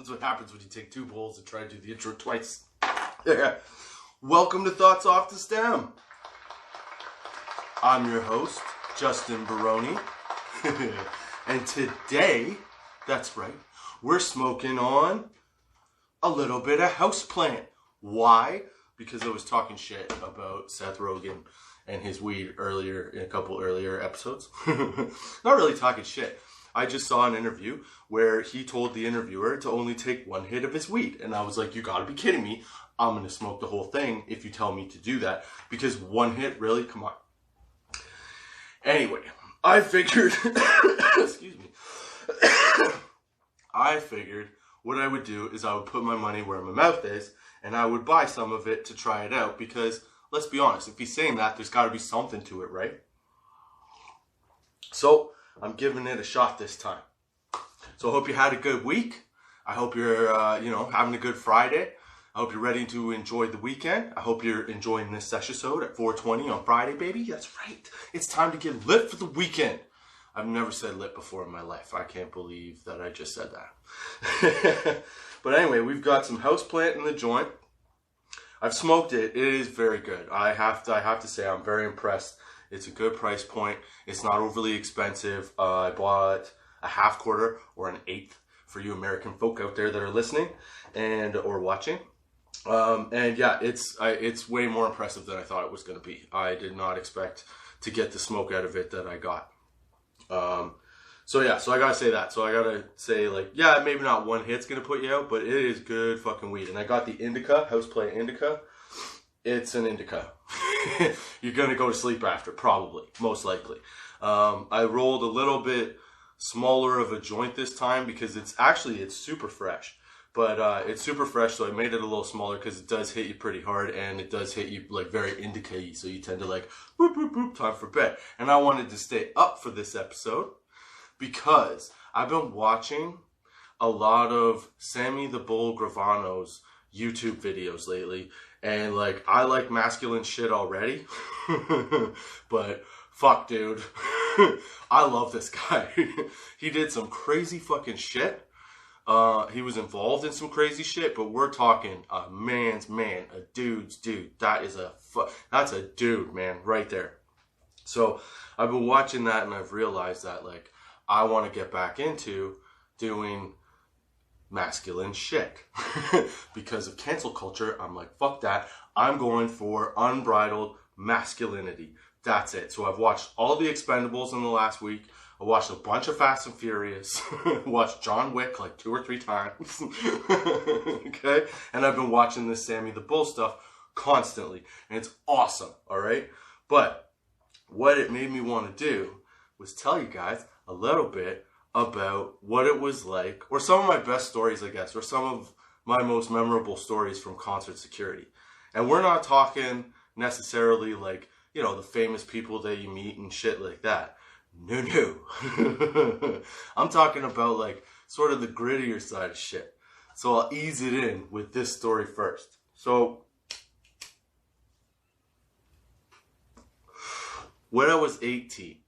That's what happens when you take two bowls and try to do the intro twice. Welcome to Thoughts Off the Stem. I'm your host, Justin Barone. And today, that's right, we're smoking on a little bit of houseplant. Why? Because I was talking shit about Seth Rogen and his weed earlier, in a couple earlier episodes. Not really talking shit. I just saw an interview where he told the interviewer to only take one hit of his weed. And I was like, you gotta be kidding me. I'm gonna smoke the whole thing if you tell me to do that. Because one hit, really? Come on. Anyway, I figured, excuse me. I figured what I would do is I would put my money where my mouth is and I would buy some of it to try it out. Because, let's be honest, if he's saying that, there's gotta be something to it, right? So, I'm giving it a shot this time. So I hope you had a good week. I hope you're, having a good Friday. I hope you're ready to enjoy the weekend. I hope you're enjoying this session at 4:20 on Friday, baby. That's right. It's time to get lit for the weekend. I've never said lit before in my life. I can't believe that I just said that. But anyway, we've got some houseplant in the joint. I've smoked it. It is very good. I have to say I'm very impressed. It's a good price point. It's not overly expensive. I bought a half quarter or an eighth for you American folk out there that are listening and or watching. And yeah, it's way more impressive than I thought it was going to be. I did not expect to get the smoke out of it that I got. So I gotta say that. So I gotta say, like, yeah, maybe not one hit's gonna put you out, but it is good fucking weed. And I got the indica, houseplant indica. It's an indica. You're gonna go to sleep after, probably, most likely. I rolled a little bit smaller of a joint this time because it's super fresh. But it's super fresh, so I made it a little smaller because it does hit you pretty hard and it does hit you like very indica-y. So you tend to like, boop, boop, boop, time for bed. And I wanted to stay up for this episode because I've been watching a lot of Sammy the Bull Gravano's YouTube videos lately. And like, I like masculine shit already. But fuck, dude. I love this guy. He did some crazy fucking shit. He was involved in some crazy shit, but we're talking a man's man, a dude's dude. That's a dude, man, right there. So I've been watching that and I've realized that, like, I want to get back into doing masculine shit. Because of cancel culture, I'm like, fuck that. I'm going for unbridled masculinity. That's it. So I've watched all the Expendables in the last week. I watched a bunch of Fast and Furious. Watched John Wick like 2 or 3 times. Okay? And I've been watching this Sammy the Bull stuff constantly. And it's awesome. Alright? But what it made me want to do was tell you guys a little bit about what it was like, or some of my best stories, I guess, or some of my most memorable stories from concert security. And we're not talking necessarily like, the famous people that you meet and shit like that. No. I'm talking about like sort of the grittier side of shit. So I'll ease it in with this story first. So when I was 18,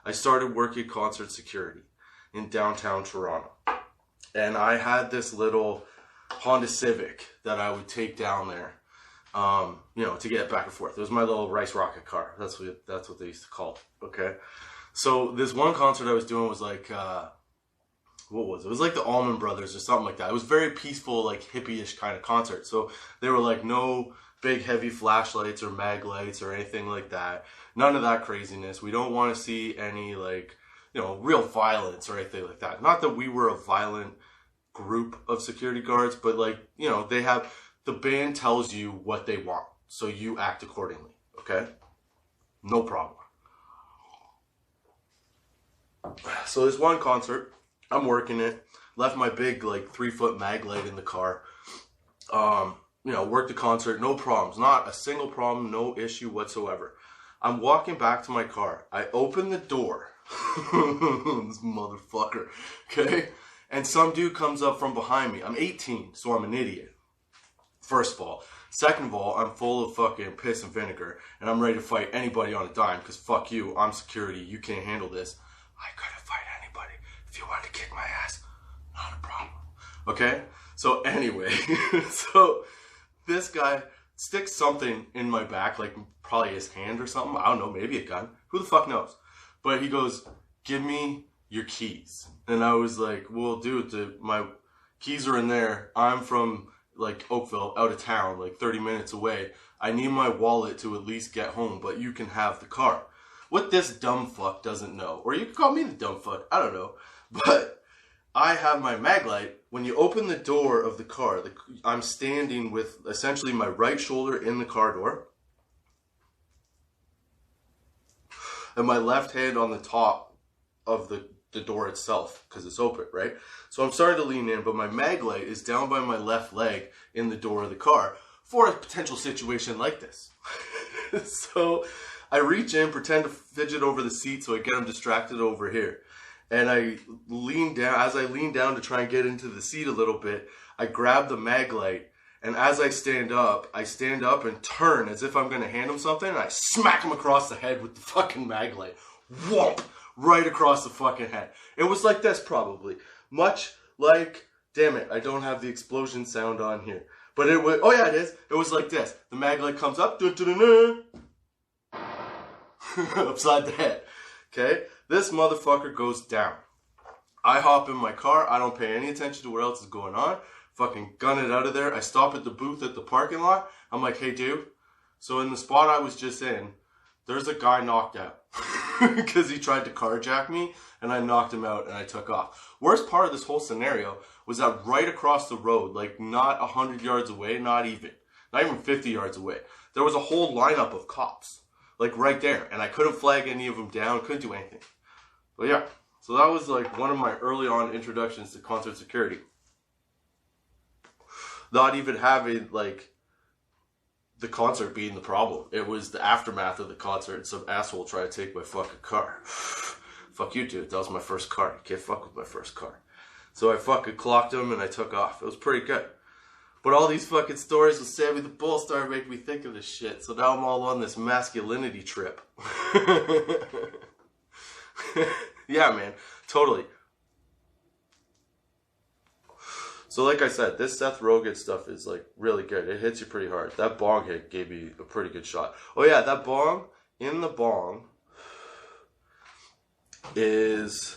I started working concert security in downtown Toronto. And I had this little Honda Civic that I would take down there. To get back and forth. It was my little rice rocket car. That's what they used to call it. Okay. So this one concert I was doing was like, what was it? It was like the Allman Brothers or something like that. It was very peaceful, like hippie-ish kind of concert. So there were like no big heavy flashlights or mag lights or anything like that. None of that craziness. We don't want to see any like, real violence or anything like that. Not that we were a violent group of security guards, but like, the band tells you what they want, so you act accordingly, okay? No problem. So this one concert, I'm working it, left my big, like, 3-foot mag light in the car. Worked the concert, no problems, not a single problem, no issue whatsoever. I'm walking back to my car. I open the door. This motherfucker, okay? And some dude comes up from behind me. I'm 18, so I'm an idiot. First of all. Second of all, I'm full of fucking piss and vinegar, and I'm ready to fight anybody on a dime, because fuck you, I'm security, you can't handle this. I couldn't fight anybody. If you wanted to kick my ass, not a problem. Okay? So anyway, so this guy sticks something in my back, like probably his hand or something. I don't know, maybe a gun. Who the fuck knows? But he goes, give me your keys. And I was like, well, dude, my keys are in there. I'm from like Oakville, out of town, like 30 minutes away. I need my wallet to at least get home, but you can have the car. What this dumb fuck doesn't know, or you can call me the dumb fuck, I don't know, but I have my mag light. When you open the door of the car, I'm standing with essentially my right shoulder in the car door and my left hand on the top of the door itself because it's open, right? So I'm starting to lean in, but my mag light is down by my left leg in the door of the car for a potential situation like this. So I reach in, pretend to fidget over the seat so I get him distracted over here. And I lean down. As I lean down to try and get into the seat a little bit, I grab the mag light. And as I stand up and turn as if I'm going to hand him something. And I smack him across the head with the fucking mag light. Whoop! Right across the fucking head. It was like this probably. Much like, damn it, I don't have the explosion sound on here. But it was, oh yeah it is. It was like this. The mag light comes up. Upside the head. Okay? This motherfucker goes down. I hop in my car. I don't pay any attention to what else is going on. Fucking gun it out of there. I stop at the booth at the parking lot. I'm like, hey, dude. So in the spot I was just in, there's a guy knocked out. Because he tried to carjack me. And I knocked him out and I took off. Worst part of this whole scenario was that right across the road, like not 100 yards away, not even 50 yards away, there was a whole lineup of cops. Like right there. And I couldn't flag any of them down. Couldn't do anything. But yeah, so that was like one of my early on introductions to concert security. Not even having like the concert being the problem. It was the aftermath of the concert and some asshole tried to take my fucking car. Fuck you, dude. That was my first car. You can't fuck with my first car. So I fucking clocked him and I took off. It was pretty good. But all these fucking stories with Sammy the Bull started making me think of this shit. So now I'm all on this masculinity trip. Yeah, man. Totally. So like I said, this Seth Rogen stuff is like really good. It hits you pretty hard. That bong hit gave me a pretty good shot. Oh yeah, that bong, in the bong is,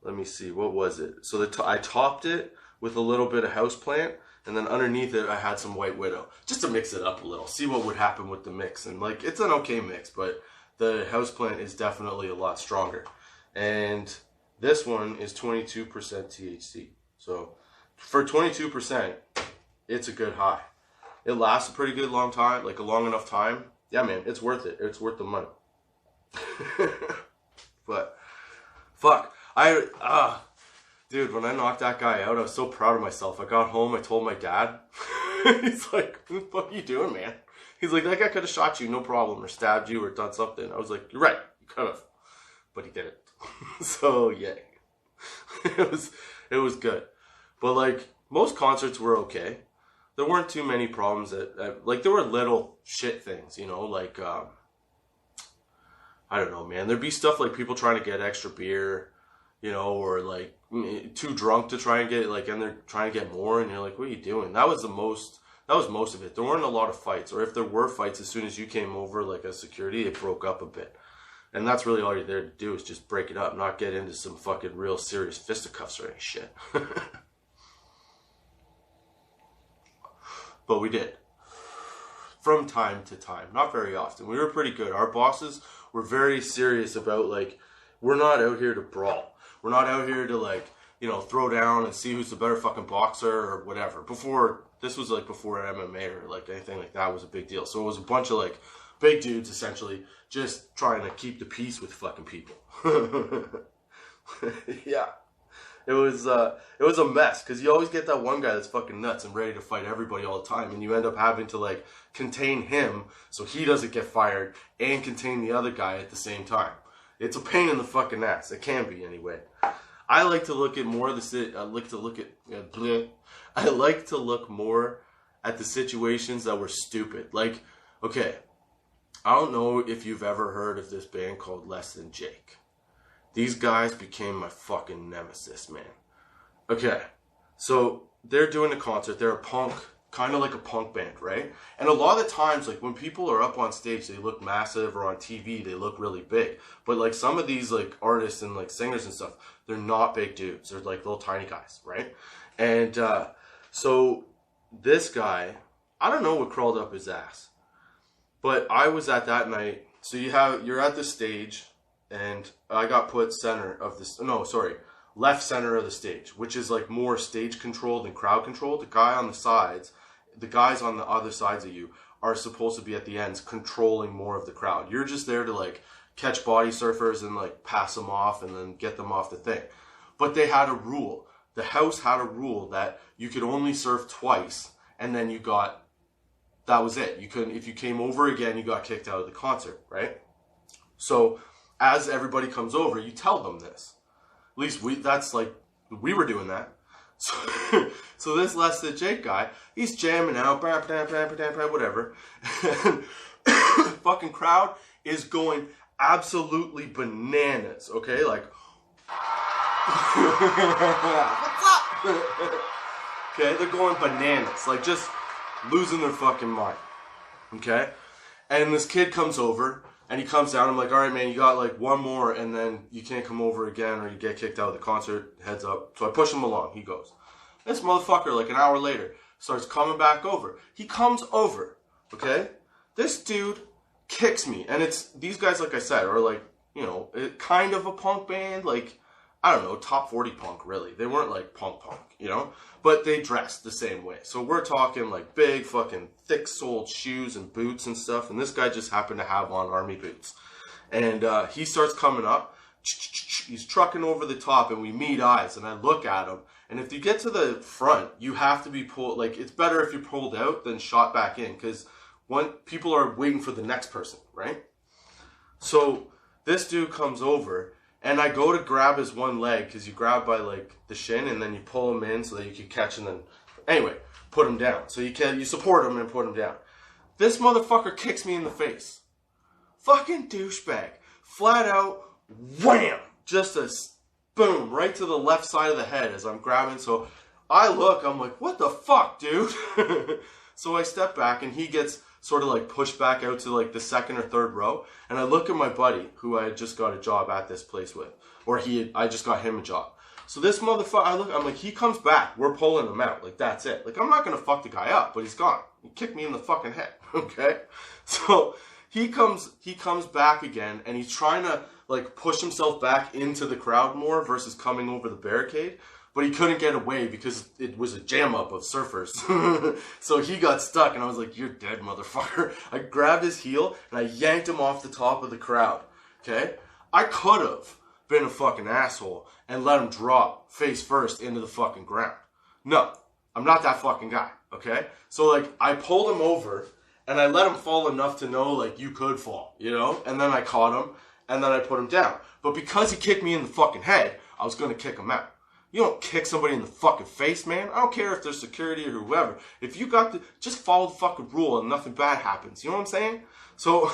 let me see, what was it? So I topped it with a little bit of houseplant, and then underneath it I had some White Widow. Just to mix it up a little, see what would happen with the mix. And like, it's an okay mix, but the houseplant is definitely a lot stronger. And this one is 22% THC. So for 22%, it's a good high. It lasts a pretty good long time, like a long enough time. Yeah, man, it's worth it. It's worth the money. But, fuck. Dude, when I knocked that guy out, I was so proud of myself. I got home, I told my dad. He's like, what the fuck are you doing, man? He's like, that guy could have shot you, no problem, or stabbed you, or done something. I was like, you're right, you could have. But he didn't. So, yeah. It was good. But, like, most concerts were okay. There weren't too many problems like, there were little shit things, you know, like, I don't know, man. There'd be stuff like people trying to get extra beer, you know, or, like, too drunk to try and get, like, and they're trying to get more, and you're like, what are you doing? That was most of it. There weren't a lot of fights, or if there were fights, as soon as you came over, like, as security, it broke up a bit. And that's really all you're there to do is just break it up, not get into some fucking real serious fisticuffs or any shit. But we did. From time to time. Not very often. We were pretty good. Our bosses were very serious about, like, we're not out here to brawl. We're not out here to, like, you know, throw down and see who's the better fucking boxer or whatever. This was, like, before MMA or, like, anything like that was a big deal. So it was a bunch of, like, big dudes, essentially, just trying to keep the peace with fucking people. Yeah. It was a mess, because you always get that one guy that's fucking nuts and ready to fight everybody all the time, and you end up having to, like, contain him so he doesn't get fired and contain the other guy at the same time. It's a pain in the fucking ass. It can be, anyway. I like to look at more of I like to look more at the situations that were stupid. Like, okay, I don't know if you've ever heard of this band called Less Than Jake. These guys became my fucking nemesis, man. Okay, So they're doing a concert. They're a punk, kind of like a punk band, right? And a lot of the times, like when people are up on stage, they look massive, or on TV, they look really big. But like some of these like artists and like singers and stuff, they're not big dudes. They're like little tiny guys, right? And so this guy, I don't know what crawled up his ass, but I was at that night. So you're at the stage, and I got put center of this. No, sorry. Left center of the stage, which is like more stage control than crowd control. The guy on the sides, the guys on the other sides of you are supposed to be at the ends controlling more of the crowd. You're just there to like catch body surfers and like pass them off and then get them off the thing. But they had a rule. The house had a rule that you could only surf twice, and then that was it. You couldn't, if you came over again, you got kicked out of the concert, right? So as everybody comes over, you tell them this. At least we were doing that. So this Less Than Jake guy, he's jamming out, whatever. Fucking crowd is going absolutely bananas, okay? Like, what's up? Okay, they're going bananas, like just losing their fucking mind, okay? And this kid comes over, and he comes down. I'm like, all right, man, you got like one more, and then you can't come over again, or you get kicked out of the concert. Heads up. So I push him along. He goes. This motherfucker, like an hour later, starts coming back over. He comes over, okay? This dude kicks me, and it's these guys, like I said, are like, you know, kind of a punk band, like, I don't know, top 40 punk, really. They weren't like punk, you know? But they dressed the same way. So we're talking like big fucking thick-soled shoes and boots and stuff. And this guy just happened to have on army boots. And he starts coming up. He's trucking over the top, and we meet eyes. And I look at him. And if you get to the front, you have to be pulled. Like, it's better if you're pulled out than shot back in. Because people are waiting for the next person, right? So this dude comes over. And I go to grab his one leg, because you grab by like the shin and then you pull him in so that you can catch, and then anyway, put him down. So you support him and put him down. This motherfucker kicks me in the face. Fucking douchebag. Flat out, wham! Just a boom, right to the left side of the head as I'm grabbing. So I look, I'm like, what the fuck, dude? So I step back, and he gets sort of like pushed back out to like the second or third row. And I look at my buddy who I had just got a job at this place with, or I just got him a job. So this motherfucker, I'm like, he comes back. We're pulling him out. Like, that's it. Like, I'm not going to fuck the guy up, but he's gone. He kicked me in the fucking head. Okay. So he comes back again, and he's trying to like push himself back into the crowd more versus coming over the barricade. But he couldn't get away because it was a jam up of surfers. So he got stuck, and I was like, you're dead, motherfucker. I grabbed his heel, and I yanked him off the top of the crowd. Okay? I could have been a fucking asshole and let him drop face first into the fucking ground. No, I'm not that fucking guy. Okay? So, like, I pulled him over, and I let him fall enough to know, like, you could fall, you know? And then I caught him, and then I put him down. But because he kicked me in the fucking head, I was going to kick him out. You don't kick somebody in the fucking face, man. I don't care if there's security or whoever. If you got just follow the fucking rule and nothing bad happens. You know what I'm saying? So,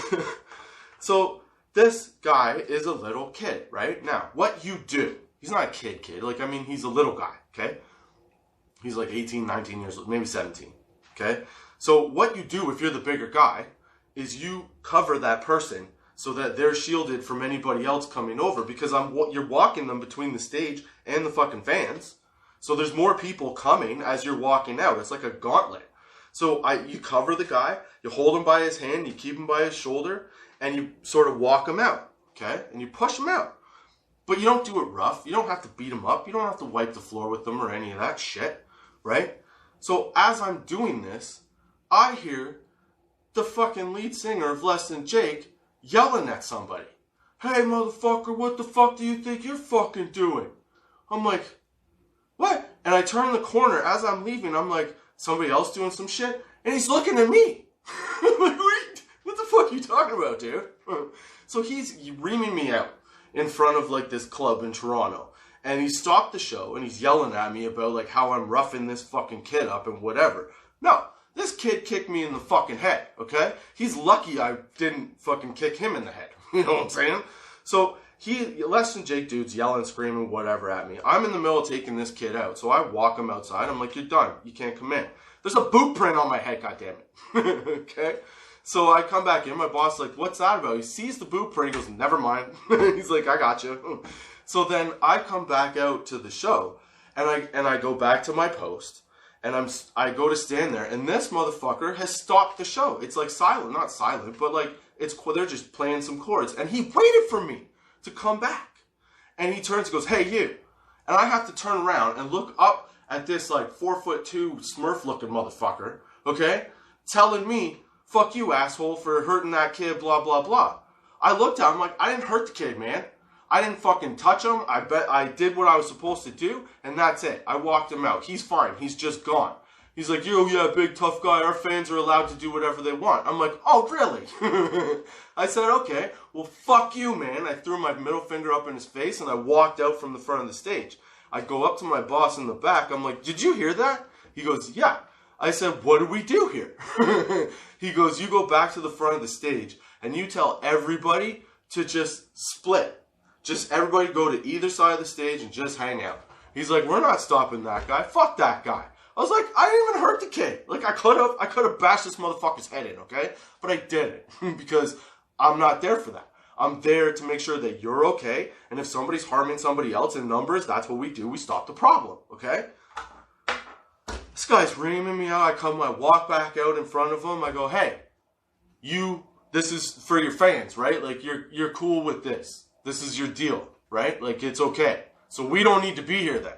so this guy is a little kid, right? Now, what you do, he's not a kid. Like, I mean, he's a little guy, okay? He's like 18, 19 years old, maybe 17, okay? So what you do if you're the bigger guy is you cover that person so that they're shielded from anybody else coming over, because you're walking them between the stage and the fucking fans. So there's more people coming as you're walking out. It's like a gauntlet. So you cover the guy, you hold him by his hand, you keep him by his shoulder, and you sort of walk him out, okay? And you push him out. But you don't do it rough. You don't have to beat him up. You don't have to wipe the floor with them or any of that shit, right? So as I'm doing this, I hear the fucking lead singer of Less Than Jake yelling at somebody. Hey, motherfucker, what the fuck do you think you're fucking doing? I'm like, what? And I turn the corner as I'm leaving. I'm like, somebody else doing some shit? And he's looking at me. I'm like, what the fuck are you talking about, dude? So he's reaming me out in front of like this club in Toronto. And he stopped the show, and he's yelling at me about like how I'm roughing this fucking kid up and whatever. No. This kid kicked me in the fucking head, okay? He's lucky I didn't fucking kick him in the head. You know what I'm saying? So less than Jake dude's yelling, screaming, whatever at me. I'm in the middle of taking this kid out, so I walk him outside. I'm like, you're done. You can't come in. There's a boot print on my head, goddammit. Okay? So I come back in. My boss is like, what's that about? He sees the boot print. He goes, never mind. He's like, I got you. So then I come back out to the show, and I go back to my post, and I go to stand there, and this motherfucker has stopped the show. It's like silent, not silent, but like they're just playing some chords, and he waited for me to come back, and he turns and goes, hey you, and I have to turn around and look up at this like 4'2" Smurf looking motherfucker, okay, telling me, fuck you asshole for hurting that kid, blah blah blah. I looked at him like, I didn't hurt the kid, man. I didn't fucking touch him. I bet I did what I was supposed to do, and that's it. I walked him out. He's fine. He's just gone. He's like, yo, yeah, big tough guy. Our fans are allowed to do whatever they want. I'm like, oh, really? I said, okay, well, fuck you, man. I threw my middle finger up in his face, and I walked out from the front of the stage. I go up to my boss in the back. I'm like, did you hear that? He goes, yeah. I said, what do we do here? He goes, you go back to the front of the stage, and you tell everybody to just split. Just everybody go to either side of the stage and just hang out. He's like, we're not stopping that guy. Fuck that guy. I was like, I didn't even hurt the kid. Like, I could have bashed this motherfucker's head in, okay? But I didn't because I'm not there for that. I'm there to make sure that you're okay. And if somebody's harming somebody else in numbers, that's what we do. We stop the problem, okay? This guy's reaming me out. I walk back out in front of him. I go, hey, this is for your fans, right? Like, you're cool with this. This is your deal, right? Like, it's okay. So we don't need to be here then.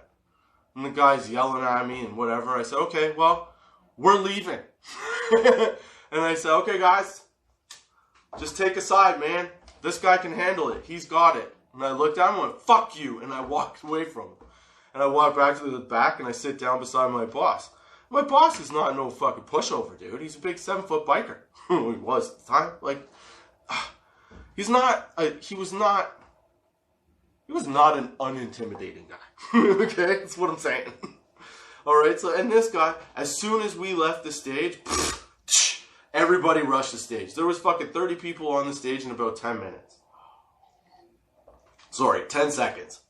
And the guy's yelling at me and whatever. I said, okay, well, we're leaving. And I said, okay, guys, just take a side, man. This guy can handle it. He's got it. And I looked at him and went, fuck you. And I walked away from him. And I walked back to the back and I sit down beside my boss. My boss is not no fucking pushover, dude. He's a big 7-foot biker. He was at the time. Like, he was not an unintimidating guy. Okay? That's what I'm saying. Alright, so, and this guy, as soon as we left the stage, everybody rushed the stage. There was fucking 30 people on the stage in about 10 minutes. Sorry, 10 seconds.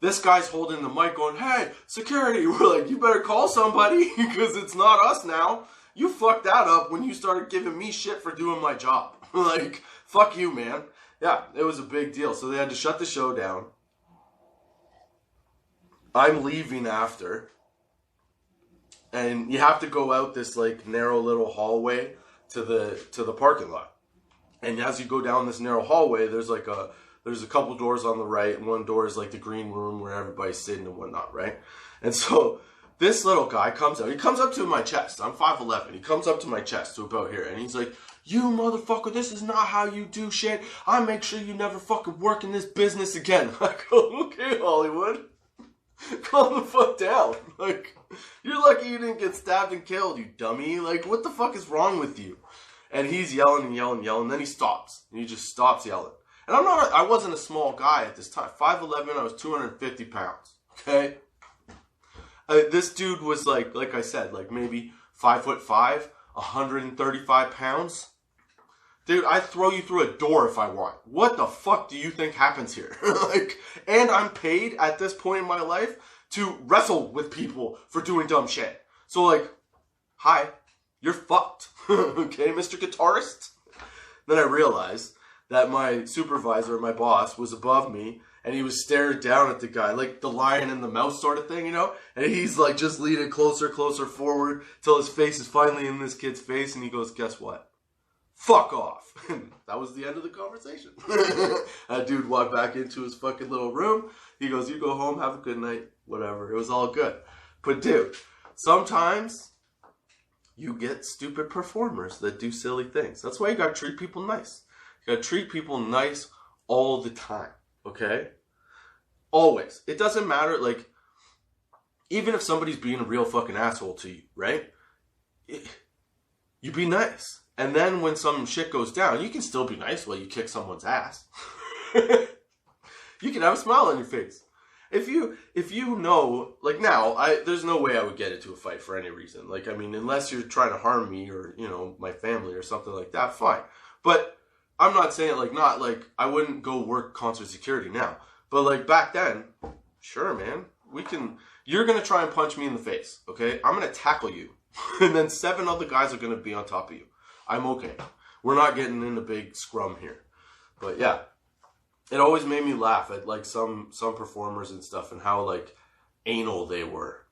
This guy's holding the mic going, hey, security. We're like, you better call somebody because it's not us now. You fucked that up when you started giving me shit for doing my job. Like, fuck you, man. Yeah, it was a big deal. So they had to shut the show down. I'm leaving after. And you have to go out this like narrow little hallway to the parking lot. And as you go down this narrow hallway, there's a couple doors on the right, and one door is like the green room where everybody's sitting and whatnot, right? And so this little guy comes out. He comes up to my chest. I'm 5'11". He comes up to my chest to about here, and he's like, you motherfucker, this is not how you do shit. I make sure you never fucking work in this business again. I go, okay, Hollywood. Calm the fuck down. Like, you're lucky you didn't get stabbed and killed, you dummy. Like, what the fuck is wrong with you? And he's yelling and yelling and yelling, and then he stops. And he just stops yelling. And I wasn't a small guy at this time. 5'11", I was 250 pounds. Okay? This dude was like I said, like maybe 5'5", 135 pounds. Dude, I throw you through a door if I want. What the fuck do you think happens here? And I'm paid at this point in my life to wrestle with people for doing dumb shit. So like, hi, you're fucked. Okay, Mr. Guitarist? Then I realized that my supervisor, my boss, was above me, and he was staring down at the guy, like the lion and the mouse sort of thing, you know? And he's like just leaning closer forward till his face is finally in this kid's face, and he goes, guess what? Fuck off. That was the end of the conversation. That dude walked back into his fucking little room. He goes, you go home, have a good night, whatever. It was all good. But dude, sometimes you get stupid performers that do silly things. That's why you gotta treat people nice. You gotta treat people nice all the time, okay? Always. It doesn't matter, like, even if somebody's being a real fucking asshole to you, right? You be nice. And then when some shit goes down, you can still be nice while you kick someone's ass. You can have a smile on your face. If you know, like now, there's no way I would get into a fight for any reason. Like, I mean, unless you're trying to harm me or, you know, my family or something like that, fine. But I'm not saying like, not like I wouldn't go work concert security now, but like back then, sure, man, you're going to try and punch me in the face. Okay. I'm going to tackle you. And then 7 other guys are going to be on top of you. I'm okay. We're not getting in a big scrum here. But yeah, it always made me laugh at like some performers and stuff and how like anal they were.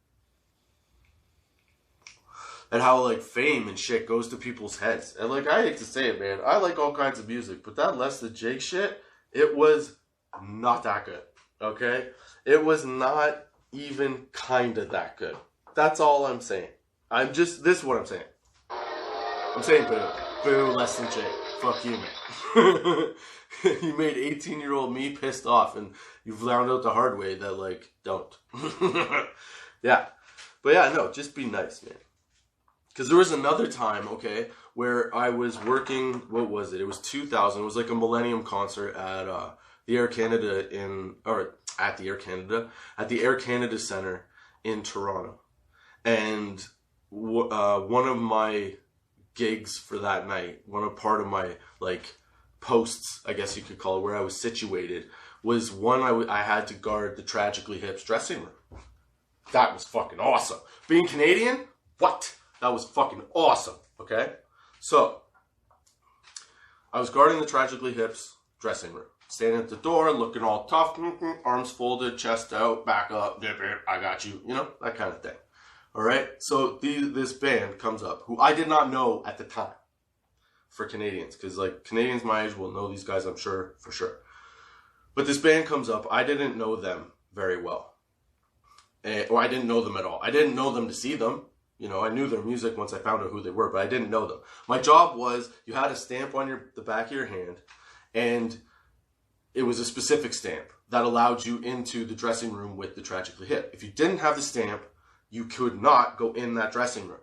And how like fame and shit goes to people's heads. And like, I hate to say it, man, I like all kinds of music, but that Less Than Jake shit, it was not that good. Okay? It was not even kind of that good. That's all I'm saying. This is what I'm saying. I'm saying boo. Boo, Less Than Jake. Fuck you, man. You made 18-year-old me pissed off, and you found out the hard way that, like, don't. Yeah. But yeah, no, just be nice, man. Because there was another time, okay, where I was working, what was it? It was 2000. It was like a Millennium concert at the Air Canada at the Air Canada Centre in Toronto. And one of my gigs for that night, part of my, like, posts, I guess you could call it, where I was situated, was one I had to guard the Tragically Hip's dressing room. That was fucking awesome. Being Canadian, what? That was fucking awesome, okay? So, I was guarding the Tragically Hip's dressing room. Standing at the door, looking all tough, arms folded, chest out, back up, dip it, I got you, you know, that kind of thing. All right? So, this band comes up, who I did not know at the time, for Canadians, because, like, Canadians my age will know these guys, I'm sure, for sure. But this band comes up, I didn't know them very well. Or I didn't know them at all. I didn't know them to see them. You know, I knew their music once I found out who they were, but I didn't know them. My job was, you had a stamp on the back of your hand, and it was a specific stamp that allowed you into the dressing room with the Tragically Hip. If you didn't have the stamp, you could not go in that dressing room.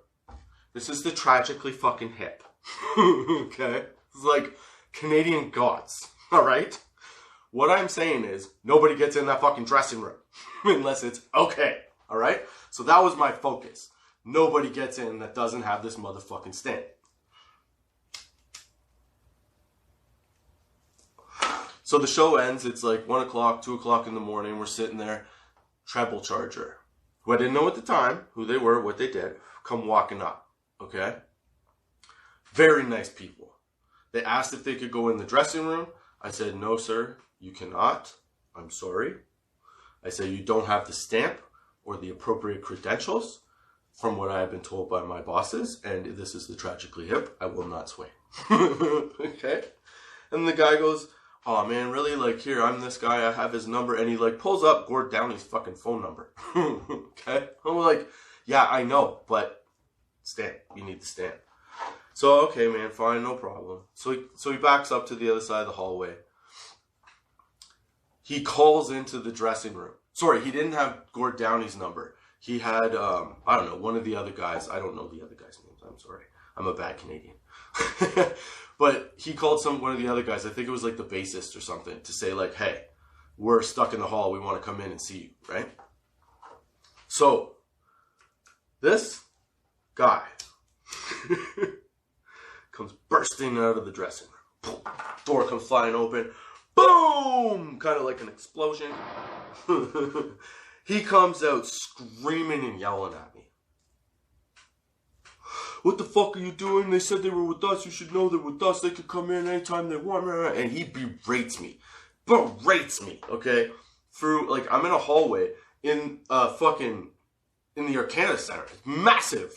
This is the Tragically fucking Hip. Okay? It's like Canadian gods. Alright? What I'm saying is, nobody gets in that fucking dressing room. Unless it's okay. Alright? So that was my focus. Nobody gets in that doesn't have this motherfucking stamp. So the show ends. It's like 1 o'clock, 2 o'clock in the morning. We're sitting there. Treble Charger, who I didn't know at the time, who they were, what they did, come walking up. Okay? Very nice people. They asked if they could go in the dressing room. I said, no, sir, you cannot. I'm sorry. I said, you don't have the stamp or the appropriate credentials. From what I have been told by my bosses, and this is the Tragically Hip, I will not sway. Okay? And the guy goes, oh man, really? Like, here, I'm this guy, I have his number, and he like pulls up Gord Downey's fucking phone number. Okay? I'm like, yeah, I know, but stamp, you need the stamp. So, okay, man, fine, no problem. So he backs up to the other side of the hallway. He calls into the dressing room. Sorry, he didn't have Gord Downey's number. He had, I don't know, one of the other guys. I don't know the other guys' names. I'm sorry. I'm a bad Canadian. But he called one of the other guys. I think it was like the bassist or something to say like, hey, we're stuck in the hall. We want to come in and see you, right? So this guy comes bursting out of the dressing room. Door comes flying open. Boom! Kind of like an explosion. He comes out screaming and yelling at me. What the fuck are you doing? They said they were with us. You should know they're with us. They could come in anytime they want. And he berates me. Okay? Through, like, I'm in a hallway in the Air Canada Centre. It's massive.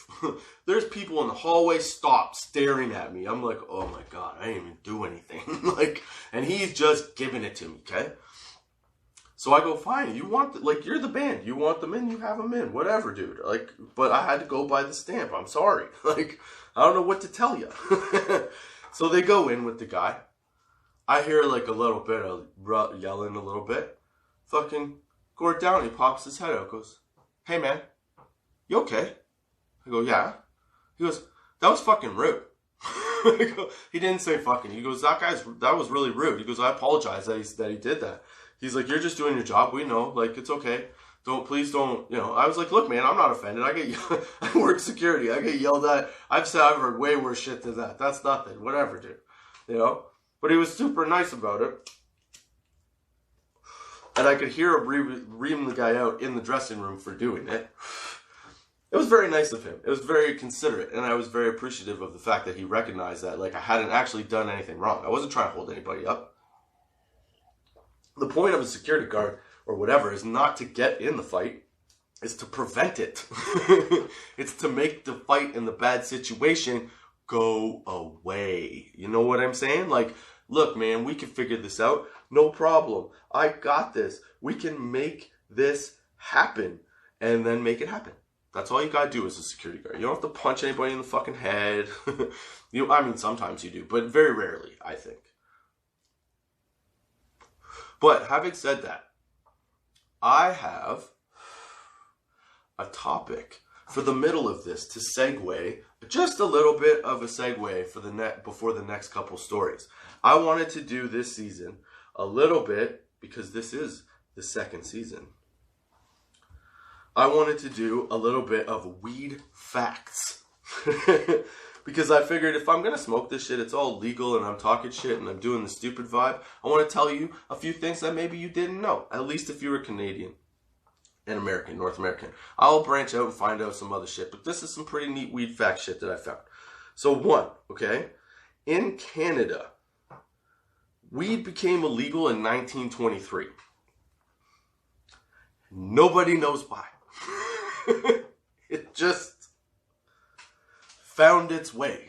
There's people in the hallway staring at me. I'm like, oh my God, I didn't even do anything. Like, and he's just giving it to me, okay? So I go, fine, you're the band. You want them in, you have them in. Whatever, dude. Like, but I had to go by the stamp. I'm sorry. Like, I don't know what to tell you. So they go in with the guy. I hear like a little bit of yelling a little bit. Fucking Gord Downey pops his head out, goes, hey man, you okay? I go, yeah. He goes, that was fucking rude. I go, he didn't say fucking. He goes, that was really rude. He goes, I apologize that he did that. He's like, you're just doing your job. We know. Like, it's okay. Please don't, you know. I was like, look, man, I'm not offended. I work security. I get yelled at. I've heard way worse shit than that. That's nothing. Whatever, dude. You know? But he was super nice about it. And I could hear him reaming the guy out in the dressing room for doing it. It was very nice of him. It was very considerate. And I was very appreciative of the fact that he recognized that, like, I hadn't actually done anything wrong. I wasn't trying to hold anybody up. The point of a security guard or whatever is not to get in the fight. It's to prevent it. It's to make the fight and the bad situation go away. You know what I'm saying? Like, look, man, we can figure this out. No problem. I got this. We can make this happen and then make it happen. That's all you gotta do as a security guard. You don't have to punch anybody in the fucking head. I mean, sometimes you do, but very rarely, I think. But having said that, I have a topic for the middle of this to segue, just a little bit of a segue for before the next couple stories. I wanted to do this season a little bit, because this is the second season. I wanted to do a little bit of weed facts. Because I figured if I'm going to smoke this shit, it's all legal and I'm talking shit and I'm doing the stupid vibe. I want to tell you a few things that maybe you didn't know. At least if you were Canadian and American, North American. I'll branch out and find out some other shit. But this is some pretty neat weed fact shit that I found. So one, okay? In Canada, weed became illegal in 1923. Nobody knows why. It just found its way.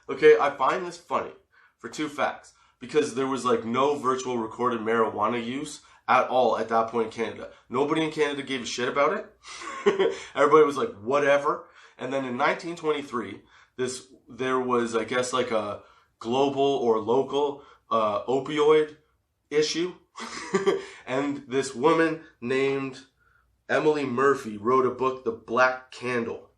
Okay, I find this funny for two facts. Because there was like no virtual recorded marijuana use at all at that point in Canada. Nobody in Canada gave a shit about it. Everybody was like, whatever. And then in 1923, there was, I guess, like a global or local opioid issue. And this woman named Emily Murphy wrote a book, The Black Candle.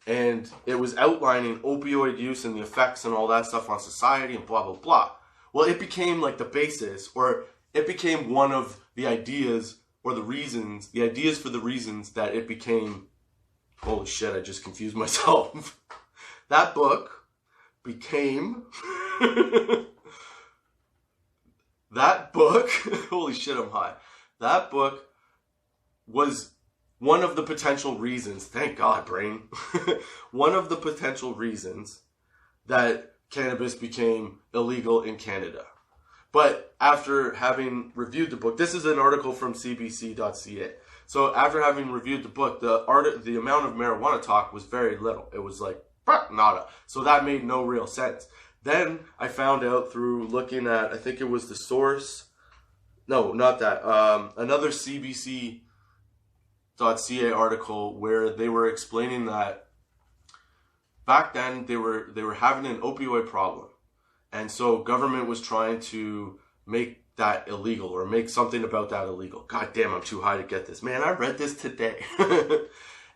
And it was outlining opioid use and the effects and all that stuff on society and blah, blah, blah. Well, it became like the basis, or it became one of the ideas or the reasons, the ideas for the reasons that it became, holy shit, I just confused myself. That book became, holy shit, I'm high. That book was one of the potential reasons, thank God, brain, one of the potential reasons that cannabis became illegal in Canada. But after having reviewed the book, this is an article from cbc.ca. So after having reviewed the book, the amount of marijuana talk was very little. It was like, nada. So that made no real sense. Then I found out through looking at, I think it was The Source. No, not that. Another CBC.ca article where they were explaining that back then they were having an opioid problem. And so government was trying to make that illegal or make something about that illegal. God damn, I'm too high to get this. Man, I read this today.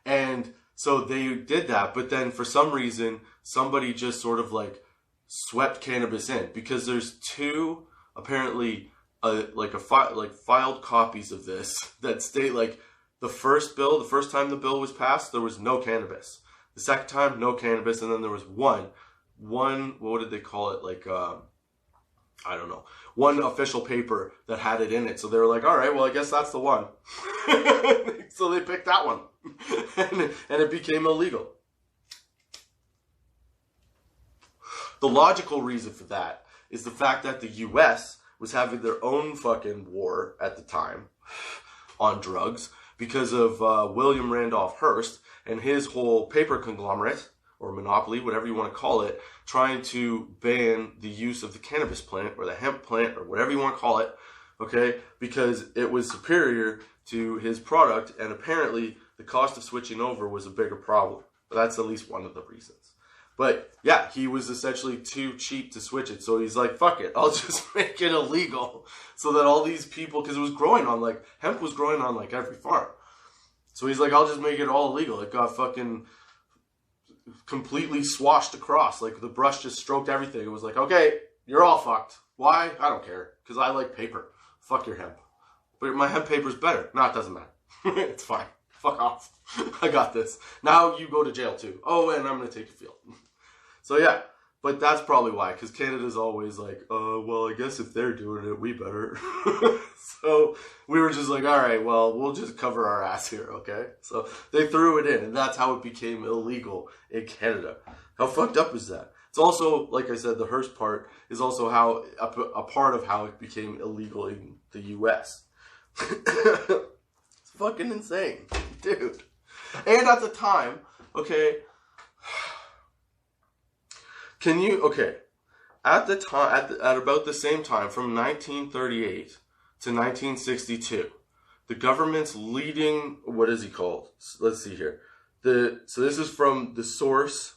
And so they did that. But then for some reason, somebody just sort of like swept cannabis in. Because there's two, apparently, filed copies of this that state like the first time the bill was passed, there was no cannabis. The second time, no cannabis. And then there was one, what did they call it? Like, I don't know. One official paper that had it in it. So they were like, all right, well, I guess that's the one. So they picked that one. And it became illegal. The logical reason for that is the fact that the U.S. was having their own fucking war at the time on drugs because of William Randolph Hearst and his whole paper conglomerate, or monopoly, whatever you want to call it, trying to ban the use of the cannabis plant or the hemp plant or whatever you want to call it, okay? Because it was superior to his product, and apparently the cost of switching over was a bigger problem. But that's at least one of the reasons. But yeah, he was essentially too cheap to switch it, so he's like, fuck it, I'll just make it illegal. So that all these people, because it was growing on like, hemp was growing on like every farm. So he's like, I'll just make it all illegal. It got fucking completely swashed across. Like the brush just stroked everything. It was like, okay, you're all fucked. Why? I don't care. Because I like paper. Fuck your hemp. But my hemp paper's better. No, it doesn't matter. It's fine. Fuck off. I got this. Now you go to jail too. Oh, and I'm going to take your field. So yeah, But that's probably why, because Canada's always like, well, I guess if they're doing it, we better. So we were just like, all right, well, we'll just cover our ass here, okay? So they threw it in, and that's how it became illegal in Canada. How fucked up is that? It's also, like I said, the Hearst part is also how a part of how it became illegal in the U.S. It's fucking insane, dude. And at the time, okay, at the time, at about the same time, from 1938 to 1962, the government's leading, what is he called? Let's see here. So this is from the source,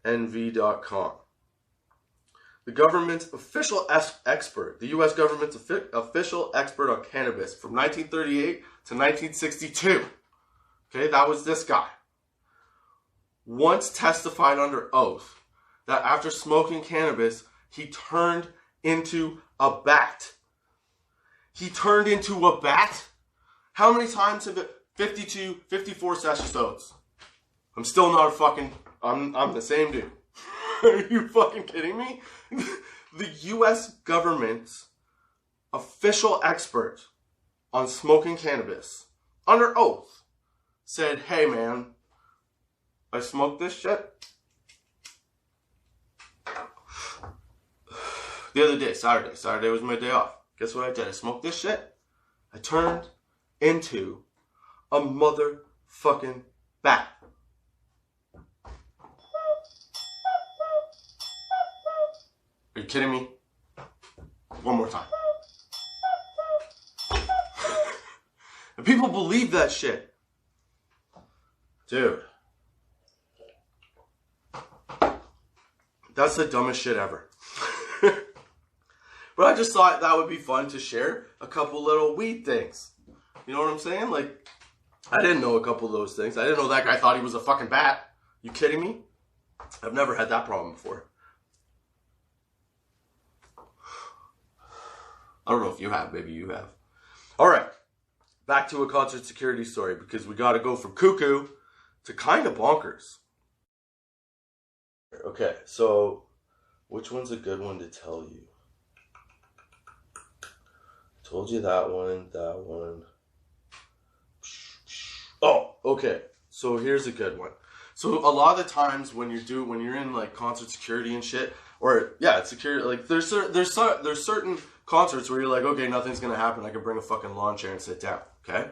nv.com. The government's official expert, the U.S. government's official expert on cannabis from 1938 to 1962. Okay, that was this guy. Once testified under oath that after smoking cannabis, he turned into a bat. He turned into a bat? How many times have it? 52, 54 sessions. I'm still not a fucking, I'm the same dude. Are you fucking kidding me? The U.S. government's official expert on smoking cannabis, under oath, said, hey man, I smoked this shit. The other day, Saturday was my day off. Guess what I did? I smoked this shit. I turned into a motherfucking bat. Are you kidding me? One more time. And people believe that shit. Dude. That's the dumbest shit ever. But I just thought that would be fun to share a couple little weed things. You know what I'm saying? Like, I didn't know a couple of those things. I didn't know that guy thought he was a fucking bat. You kidding me? I've never had that problem before. I don't know if you have. Maybe you have. All right. Back to a concert security story, because we got to go from cuckoo to kind of bonkers. Okay, so which one's a good one to tell you? Told you that one. Oh, okay. So here's a good one. So a lot of the times when you're in like concert security and shit, or yeah, it's security. Like there's certain concerts where you're like, okay, nothing's gonna happen. I can bring a fucking lawn chair and sit down. Okay.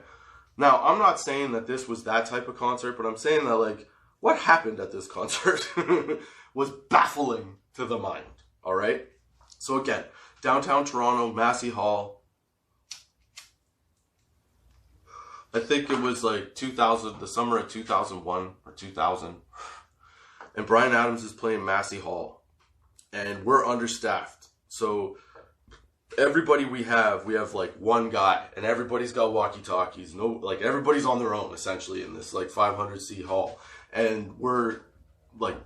Now I'm not saying that this was that type of concert, but I'm saying that like what happened at this concert was baffling to the mind. All right. So again, downtown Toronto, Massey Hall. I think it was like 2000, the summer of 2001 or 2000. And Bryan Adams is playing Massey Hall. And we're understaffed. So everybody we have like one guy. And everybody's got walkie-talkies. Like everybody's on their own essentially in this like 500-seat hall. And we're like,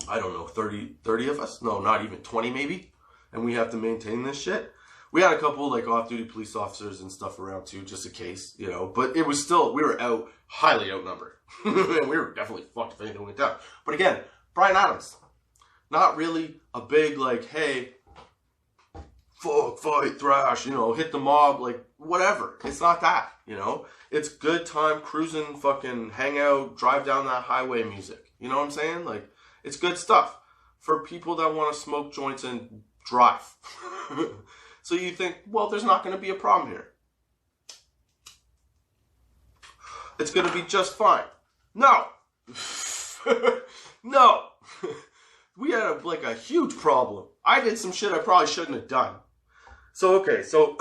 I don't know, 30 of us? No, not even 20 maybe. And we have to maintain this shit. We had a couple like off-duty police officers and stuff around too, just in case, you know. But it was still, we were highly outnumbered. And we were definitely fucked if anything went down. But again, Bryan Adams, not really a big like, hey, fuck, fight, thrash, you know, hit the mob, like whatever. It's not that, you know. It's good time cruising, fucking hang out, drive down that highway music. You know what I'm saying? Like, it's good stuff for people that want to smoke joints and drive. So you think, well, there's not going to be a problem here. It's going to be just fine. No. No. We had a huge problem. I did some shit I probably shouldn't have done. So, okay, so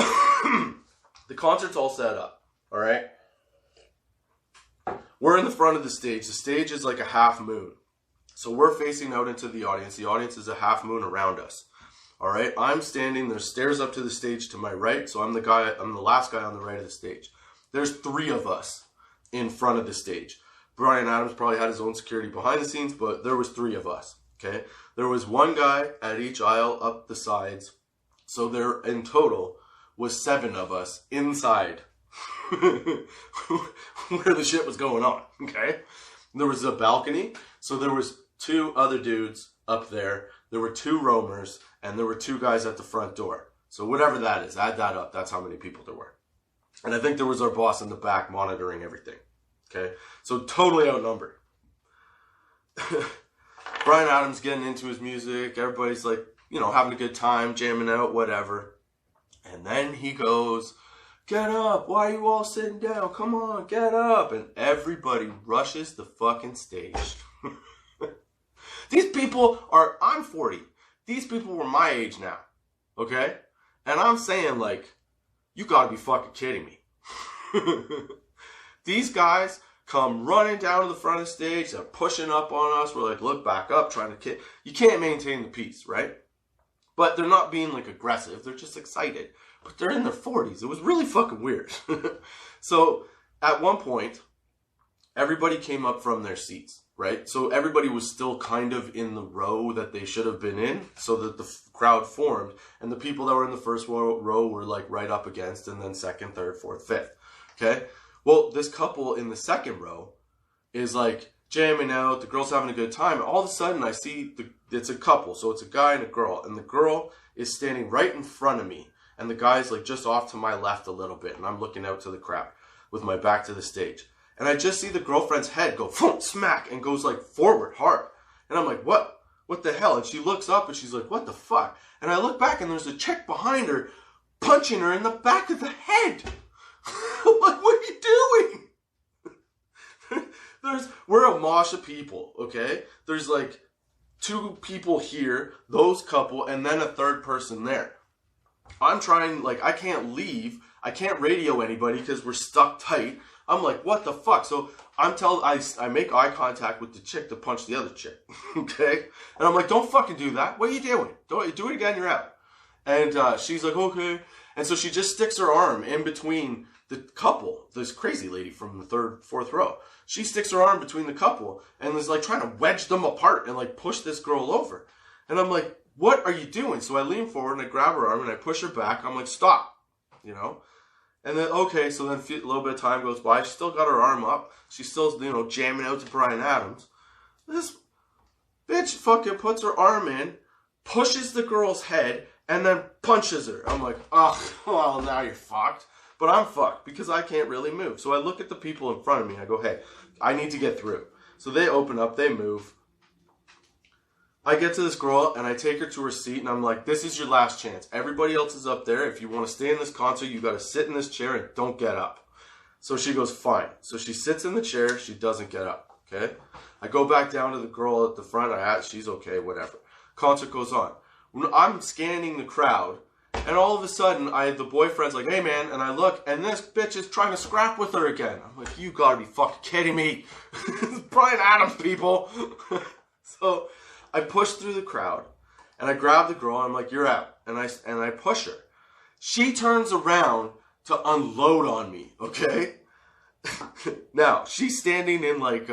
the concert's all set up, all right? We're in the front of the stage. The stage is like a half moon. So we're facing out into the audience. The audience is a half moon around us. All right, I'm standing, there's stairs up to the stage to my right, so I'm the last guy on the right of the stage. There's 3 of us in front of the stage. Bryan Adams probably had his own security behind the scenes, but there was 3 of us, okay? There was 1 guy at each aisle up the sides, so there in total was 7 of us inside where the shit was going on, okay? There was a balcony, so there was 2 other dudes up there. There were 2 roamers, and there were 2 guys at the front door. So whatever that is, add that up. That's how many people there were. And I think there was our boss in the back monitoring everything. Okay? So totally outnumbered. Bryan Adams getting into his music. Everybody's like, you know, having a good time, jamming out, whatever. And then he goes, "Get up. Why are you all sitting down? Come on, get up." And everybody rushes the fucking stage. These people are, I'm 40. These people were my age now. Okay? And I'm saying, like, you gotta be fucking kidding me. These guys come running down to the front of the stage. They're pushing up on us. We're like, look back up, trying to kick. You can't maintain the peace, right? But they're not being, like, aggressive. They're just excited. But they're in their 40s. It was really fucking weird. So, at one point, everybody came up from their seats, right? So, everybody was still kind of in the row that they should have been in, so that the crowd formed. And the people that were in the first row were, like, right up against, and then second, third, fourth, fifth. Okay? Well, this couple in the second row is, like, jamming out. The girl's having a good time. All of a sudden, I see it's a couple. So, it's a guy and a girl. And the girl is standing right in front of me. And the guy's, like, just off to my left a little bit. And I'm looking out to the crowd with my back to the stage. And I just see the girlfriend's head go, boom, smack, and goes, like, forward hard. And I'm like, what? What the hell? And she looks up, and she's like, what the fuck? And I look back, and there's a chick behind her punching her in the back of the head. I'm like, what are you doing? We're a mosh of people, okay? There's, like, 2 people here, those couple, and then a third person there. I'm trying, like, I can't leave. I can't radio anybody because we're stuck tight. I'm like, what the fuck? So I make eye contact with the chick to punch the other chick, okay? And I'm like, don't fucking do that. What are you doing? Don't do it again, you're out. And she's like, okay. And so she just sticks her arm in between the couple, this crazy lady from the third, fourth row. She sticks her arm between the couple and is like trying to wedge them apart and like push this girl over. And I'm like, what are you doing? So I lean forward and I grab her arm and I push her back. I'm like, stop, you know? And then, okay, so then a little bit of time goes by. She's still got her arm up. She's still, you know, jamming out to Bryan Adams. This bitch fucking puts her arm in, pushes the girl's head, and then punches her. I'm like, oh, well, now you're fucked. But I'm fucked because I can't really move. So I look at the people in front of me. I go, hey, I need to get through. So they open up. They move. I get to this girl and I take her to her seat and I'm like, this is your last chance. Everybody else is up there. If you want to stay in this concert, you got to sit in this chair and don't get up. So she goes, fine. So she sits in the chair. She doesn't get up. Okay. I go back down to the girl at the front. I ask, she's okay, whatever. Concert goes on. I'm scanning the crowd and all of a sudden the boyfriend's like, hey man. And I look and this bitch is trying to scrap with her again. I'm like, you gotta be fucking kidding me. It's Bryan Adams, people. So I push through the crowd, and I grab the girl, and I'm like, you're out. And I push her. She turns around to unload on me, okay? Now, she's standing in like,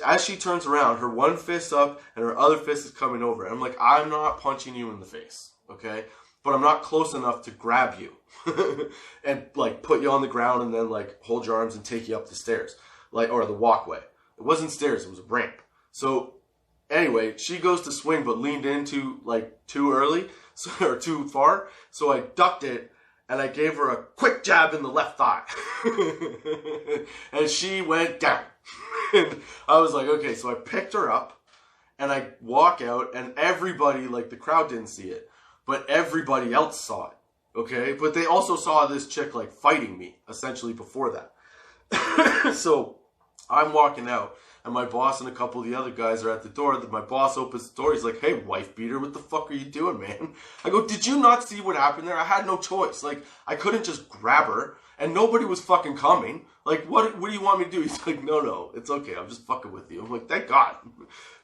as she turns around, her one fist up, and her other fist is coming over. And I'm like, I'm not punching you in the face, okay? But I'm not close enough to grab you and, like, put you on the ground and then, like, hold your arms and take you up the stairs, like, or the walkway. It wasn't stairs, it was a ramp. So anyway, she goes to swing, but leaned into, like, too early, or too far. So I ducked it, and I gave her a quick jab in the left thigh. And she went down. And I was like, okay, so I picked her up, and I walk out, and everybody, like, the crowd didn't see it, but everybody else saw it, okay? But they also saw this chick, like, fighting me, essentially, before that. So I'm walking out. And my boss and a couple of the other guys are at the door. My boss opens the door. He's like, hey, wife beater, what the fuck are you doing, man? I go, did you not see what happened there? I had no choice. Like, I couldn't just grab her. And nobody was fucking coming. Like, what do you want me to do? He's like, no, it's okay. I'm just fucking with you. I'm like, thank God.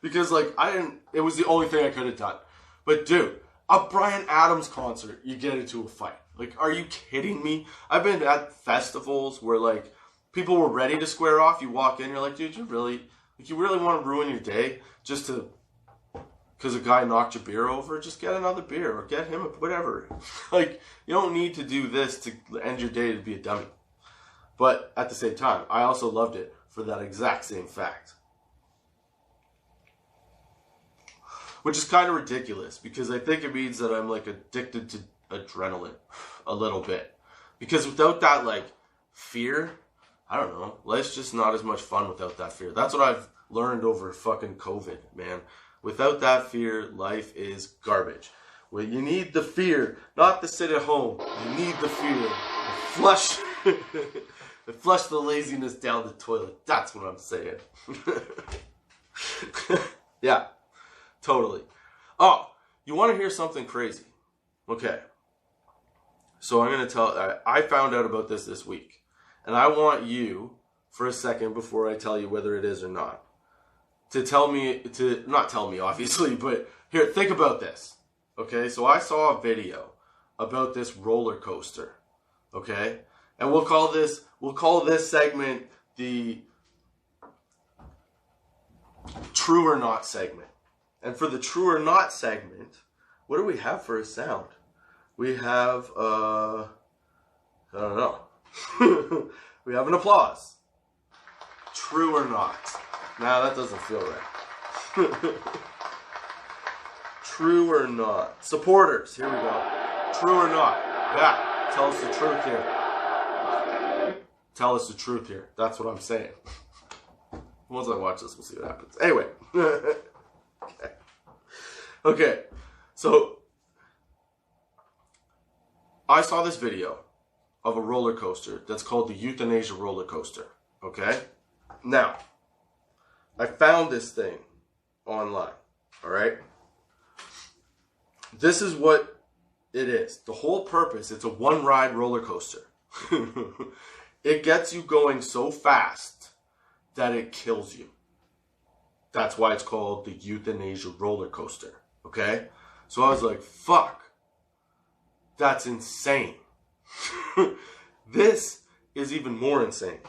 Because, like, it was the only thing I could have done. But, dude, a Bryan Adams concert, you get into a fight. Like, are you kidding me? I've been at festivals where, like, people were ready to square off. You walk in, you're like, dude, you really want to ruin your day just because a guy knocked your beer over? Just get another beer or get him whatever. Like, you don't need to do this to end your day to be a dummy. But at the same time, I also loved it for that exact same fact. which is kind of ridiculous because I think it means that I'm like addicted to adrenaline a little bit. Because without that like fear, I don't know, life's just not as much fun without that fear. That's what I've learned over fucking COVID, man. Without that fear, life is garbage. Well, you need the fear, not to sit at home. You need the fear. Flush, flush the laziness down the toilet. That's what I'm saying. Yeah, totally. Oh, you want to hear something crazy? Okay. So I'm going to tell, I found out about this week. And I want you, for a second, before I tell you whether it is or not, to tell me, not tell me obviously, but here, think about this. Okay, so I saw a video about this roller coaster. Okay, and we'll call this segment the True or Not segment. And for the True or Not segment, what do we have for a sound? We have I don't know. We have an applause. True or not? Nah, that doesn't feel right. True or not? Supporters, here we go. True or not? Yeah, tell us the truth here. Tell us the truth here. That's what I'm saying. Once I watch this, we'll see what happens. Anyway. Okay. So, I saw this video of a roller coaster that's called the euthanasia roller coaster. Okay? Now, I found this thing online. Alright? This is what it is. The whole purpose, it's a one-ride roller coaster. It gets you going so fast that it kills you. That's why it's called the euthanasia roller coaster. Okay? So I was like, fuck. That's insane. This is even more insane.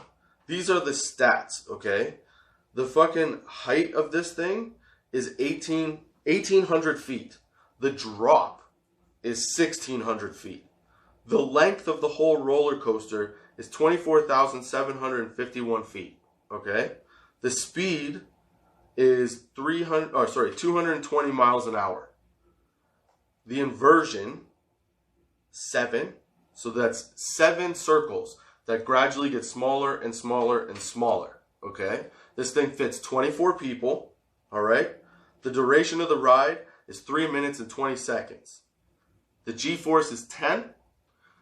These are the stats, okay? The fucking height of this thing is 1,800 feet. The drop is 1,600 feet. The length of the whole roller coaster is 24,751 feet, okay? The speed is 220 miles an hour. The inversion, 7. So that's 7 circles that gradually get smaller and smaller and smaller, okay? This thing fits 24 people, all right? The duration of the ride is 3 minutes and 20 seconds. The G-force is 10.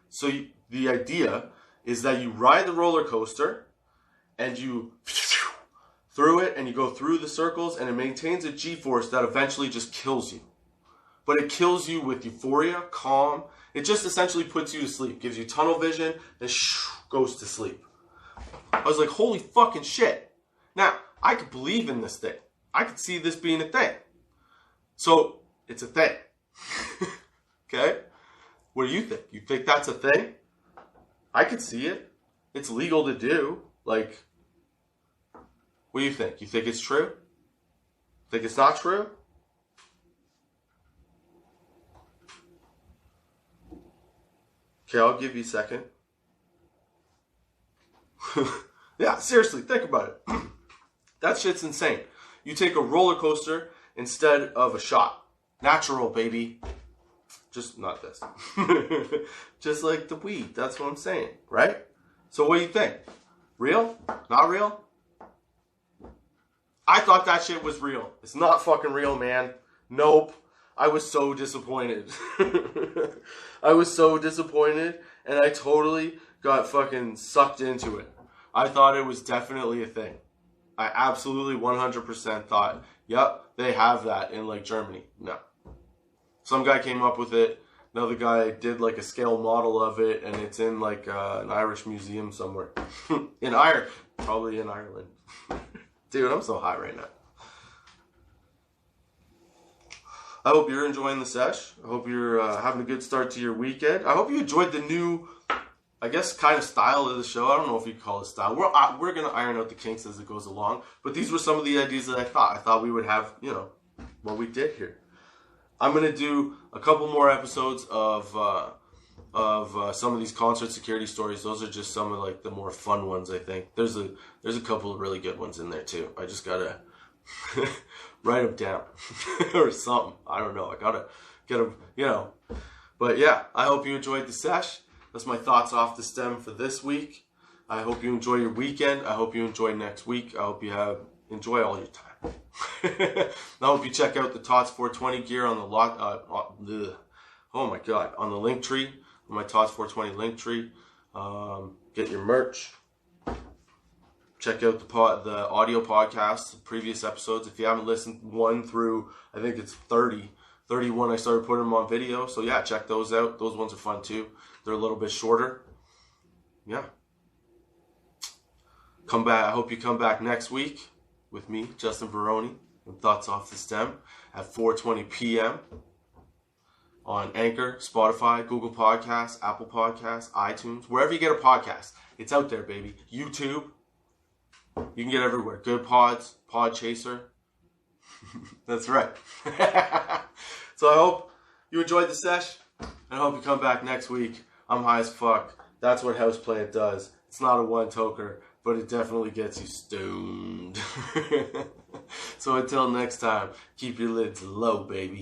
So the idea is that you ride the roller coaster and you through it and you go through the circles and it maintains a G-force that eventually just kills you. But it kills you with euphoria, calm. It just essentially puts you to sleep, gives you tunnel vision, and goes to sleep. I was like, holy fucking shit. Now, I could believe in this thing. I could see this being a thing. So, it's a thing. Okay? What do you think? You think that's a thing? I could see it. It's legal to do. Like, what do you think? You think it's true? Think it's not true? Okay, I'll give you a second. Yeah, seriously, think about it. That shit's insane. You take a roller coaster instead of a shot. Natural, baby. Just not this. Just like the weed. That's what I'm saying, right? So what do you think? Real? Not real? I thought that shit was real. It's not fucking real, man. Nope. I was so disappointed. I was so disappointed, and I totally got fucking sucked into it. I thought it was definitely a thing. I absolutely 100% thought, yep, they have that in like Germany. No. Some guy came up with it. Another guy did like a scale model of it, and it's in like an Irish museum somewhere. In Ireland. Probably in Ireland. Dude, I'm so high right now. I hope you're enjoying the sesh. I hope you're having a good start to your weekend. I hope you enjoyed the new, I guess, kind of style of the show. I don't know if you call it style. We're going to iron out the kinks as it goes along. But these were some of the ideas that I thought. I thought we would have, you know, what we did here. I'm going to do a couple more episodes of some of these concert security stories. Those are just some of like the more fun ones, I think. There's a couple of really good ones in there too. I just got to Write them down or something. I don't know. I gotta get them, you know. But yeah, I hope you enjoyed the sesh. That's my thoughts off the stem for this week. I hope you enjoy your weekend. I hope you enjoy next week. I hope you enjoy all your time. I hope you check out the Tots 420 gear on the oh my god, on the link tree, on my Tots 420 link tree. Get your merch. Check out the audio podcasts, the previous episodes. If you haven't listened 1 through, I think it's 31, I started putting them on video. So yeah, check those out. Those ones are fun too. They're a little bit shorter. Yeah. Come back. I hope you come back next week with me, Justin Barone, and Thoughts Off the Stem at 4:20 p.m. on Anchor, Spotify, Google Podcasts, Apple Podcasts, iTunes, wherever you get a podcast. It's out there, baby. YouTube. You can get everywhere. Good Pods, Pod Chaser. That's right. So I hope you enjoyed the sesh, and I hope you come back next week. I'm high as fuck. That's what Houseplant does. It's not a one-toker, but it definitely gets you stoned. So until next time, keep your lids low, baby.